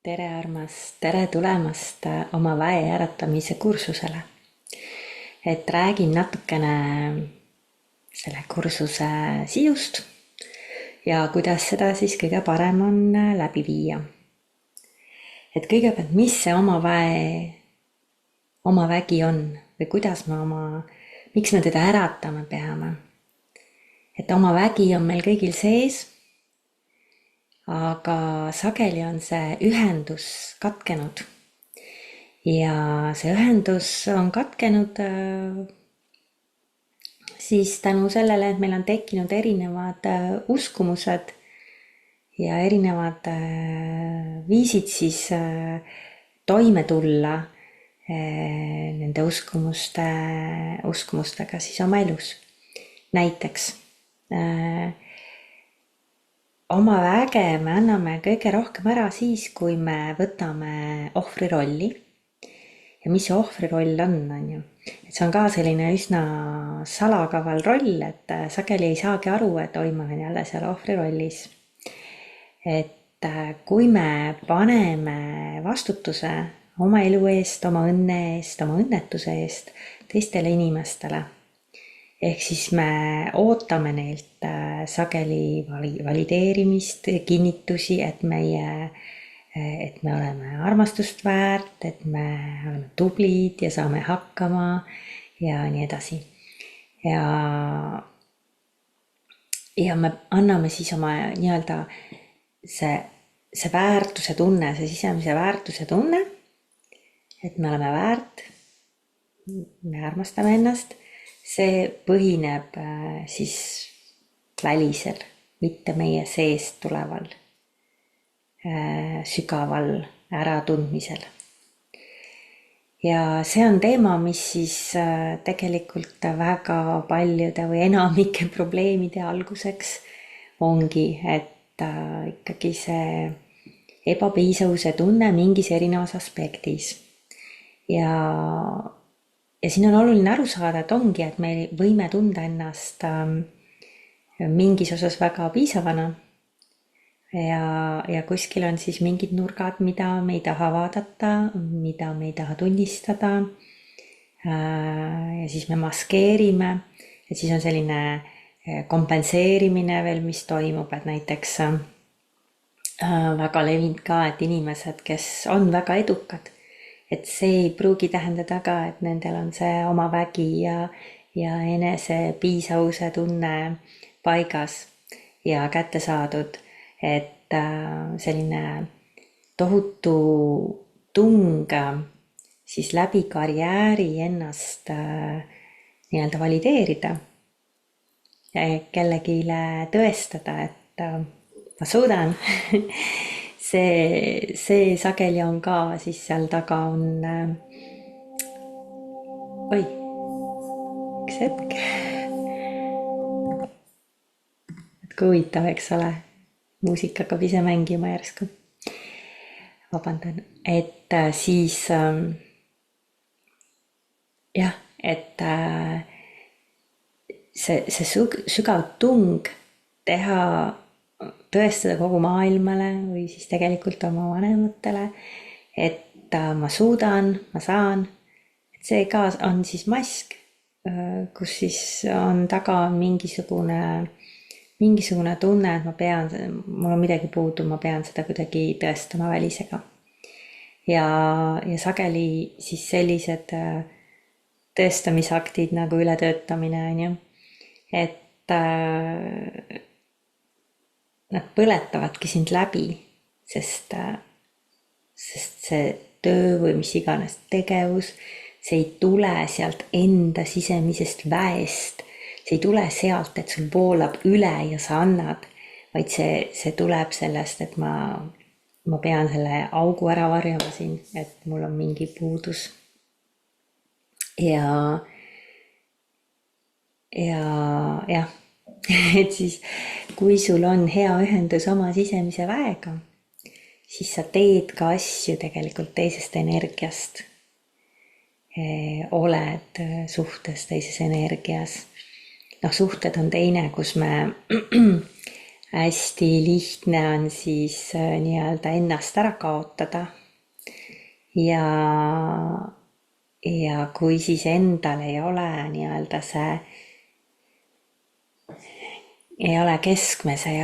tere, armas, tere tulemast oma väe äratamise kursusele. Et räägin natukene selle kursuse sisust ja kuidas seda siis kõige parem on läbi viia. Et kõigepealt, mis see oma vägi on või kuidas miks me teda äratama peame. Et oma vägi on meil kõigil sees, aga sageli on see ühendus katkenud. Ja see ühendus on katkenud siis tänu sellele, et meil on tekkinud erinevad uskumused ja erinevad viisid siis toime tulla nende uskumustega siis oma elus. Näiteks oma väge me anname kõige rohkem ära siis, kui me võtame ohvri rolli. Ja mis see ohvri roll on ju? Et see on ka selline üsna salakaval roll, et sageli ei saagi aru, et oi, ma olen jälle seal ohvri rollis. Et kui me paneme vastutuse oma elu eest, oma õnne eest, oma õnnetuse eest teistele inimestele, ehk siis me ootame neilt sageli valideerimist, kinnitusi, et me oleme armastust väärt, et me oleme tublid ja saame hakkama ja nii edasi. Ja me anname siis oma nii-öelda see väärtuse tunne, see sisemise väärtuse tunne, et me oleme väärt, me armastame ennast. See põhineb siis välisel, mitte meie seest tuleval sügaval äratundmisel. Ja see on teema, mis siis tegelikult väga paljude või enamike probleemide alguseks ongi, et ikkagi see ebapiisavuse tunne mingis erinevas aspektis. Ja siin on oluline aru saada, et ongi, et me võime tunda ennast mingis osas väga piisavana ja kuskil on siis mingid nurgad, mida me ei taha vaadata, mida me ei taha tunnistada ja siis me maskeerime, et siis on selline kompenseerimine veel, mis toimub, et näiteks väga levinud ka, et inimesed, kes on väga edukad, et see ei pruugi tähendada ka, et nendel on see oma vägi ja enese piisavuse tunne paigas ja kätte saadud, et selline tohutu tung siis läbi karjääri ennast nii-öelda valideerida ja kellegile tõestada, et ma suudan. See sageli on ka, siis seal taga on üks hetk. Et kui huvitav, eks ole, muusika hakkab ise mängima järsku. Vabandan, et siis jah, et see sügav tung tõestada kogu maailmale või siis tegelikult oma vanematele, et ma suudan, ma saan, et see ka on siis mask, kus siis on taga mingisugune tunne, et mul on midagi puudu, ma pean seda kuidagi tõestama välisega. Ja sageli siis sellised tõestamisaktid nagu ületöötamine on ju, et nad põletavadki sind läbi, sest see töö või mis iganes tegevus, see ei tule sealt enda sisemisest väest, see ei tule sealt, et sul voolab üle ja sa annad, vaid see tuleb sellest, et ma pean selle augu ära varjama siin, et mul on mingi puudus. Ja jah, et siis kui sul on hea ühendus oma sisemise väega, siis sa teed ka asju tegelikult teisest energiast. Oled suhtes teises energias. Suhted on teine, kus me hästi lihtne on siis nii-öelda ennast ära kaotada ja, ja kui siis endal ei ole nii-öelda see, ei ole keskmes, ei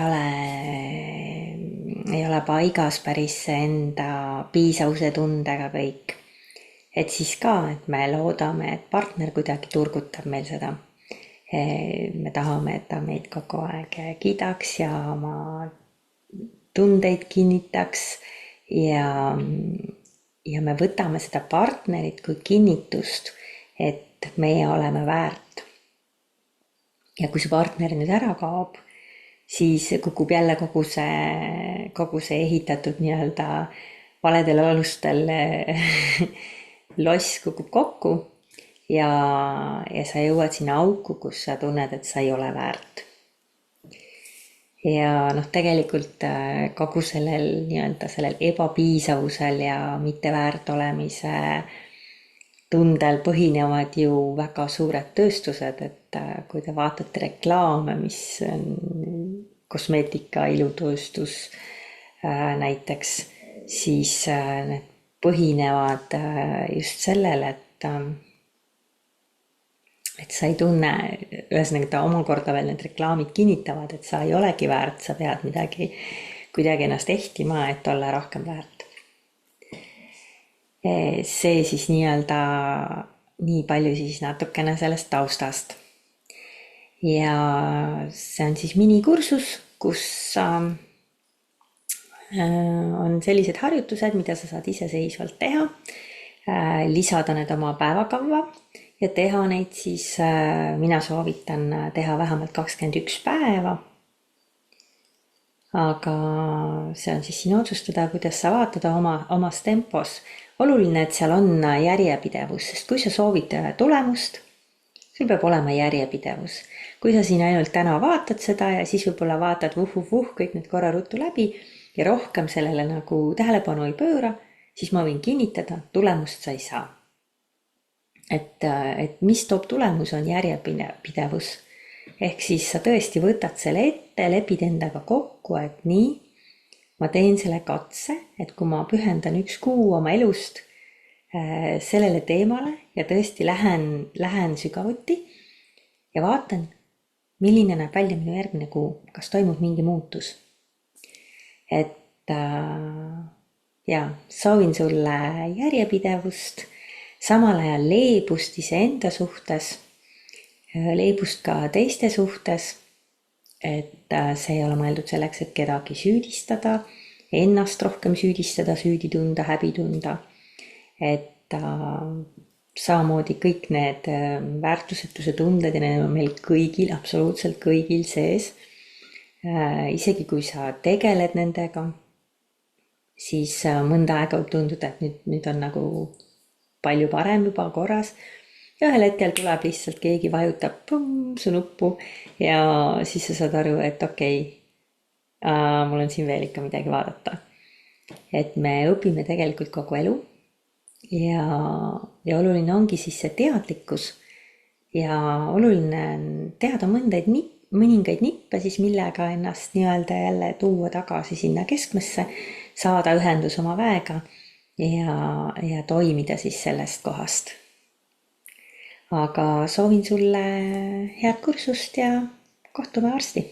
ole paigas päris see enda piisavuse tundega kõik. Et siis ka, et me loodame, et partner kuidagi turgutab meil seda. Me tahame, et ta meid kogu aeg kiidaks ja oma tundeid kinnitaks ja me võtame seda partnerit kui kinnitust, et meie oleme väärt. Ja kui see partner nüüd ära kaob, siis kukub jälle kogu see ehitatud nii-öelda valedel alustel loss kukub kokku ja sa jõuad sinna auku, kus sa tunned, et sa ei ole väärt. Ja tegelikult kogu sellel nii-öelda sellel ebapiisavusel ja mitte väärt olemise tundel põhinevad ju väga suured tööstused, et kui te vaatate reklaame, mis on kosmeetika, ilutööstus näiteks, siis need põhinevad just sellel, et sa ei tunne, ühesõnaga ta omakorda veel need reklaamid kinnitavad, et sa ei olegi väärt, sa pead kuidagi ennast ehtima, et olla rohkem väärt. See siis nii-öelda nii palju siis natukene sellest taustast. Ja see on siis minikursus, kus on sellised harjutused, mida sa saad iseseisvalt teha, lisada need oma päevakavva ja teha neid siis, mina soovitan teha vähemalt 21 päeva. Aga see on siis sinu otsustada, kuidas sa vaatad omas tempos. Oluline, et seal on järjepidevus, sest kui sa soovid tulemust, sul peab olema järjepidevus. Kui sa siin ainult täna vaatad seda ja siis võib-olla vaatad kõik need korra ruttu läbi ja rohkem sellele nagu tähelepanu ei pööra, siis ma võin kinnitada, tulemust sa ei saa. Et mis toob tulemus, on järjepidevus. Ehk siis sa tõesti võtad selle ette, lepid endaga kokku, et nii, ma teen selle katse, et kui ma pühendan 1 kuu oma elust sellele teemale ja tõesti lähen sügavuti ja vaatan, milline näeb välja minu järgmine kuu, kas toimub mingi muutus. Et soovin sulle järjepidevust, samal ajal leebust iseenda suhtes, leebust ka teiste suhtes, et see ei ole mõeldud selleks, et kedagi süüdistada, ennast rohkem süüdistada, süüdi tunda, häbi tunda, et samamoodi kõik need väärtusetuse tunded ja need on meil kõigil, absoluutselt kõigil sees. Isegi kui sa tegeled nendega, siis mõnda aega võib tunduda, et nüüd on nagu palju parem juba korras. Ja ühel hetkel tuleb lihtsalt keegi vajutab su nuppu ja siis sa saad aru, et okei, mul on siin veel ikka midagi vaadata. Et me õpime tegelikult kogu elu ja oluline ongi siis see teadlikkus ja oluline on teada mõningaid nippe siis, millega ennast nii-öelda jälle tuua tagasi sinna keskmesse, saada ühendus oma väega ja toimida siis sellest kohast. Aga soovin sulle head kursust ja kohtume varsti.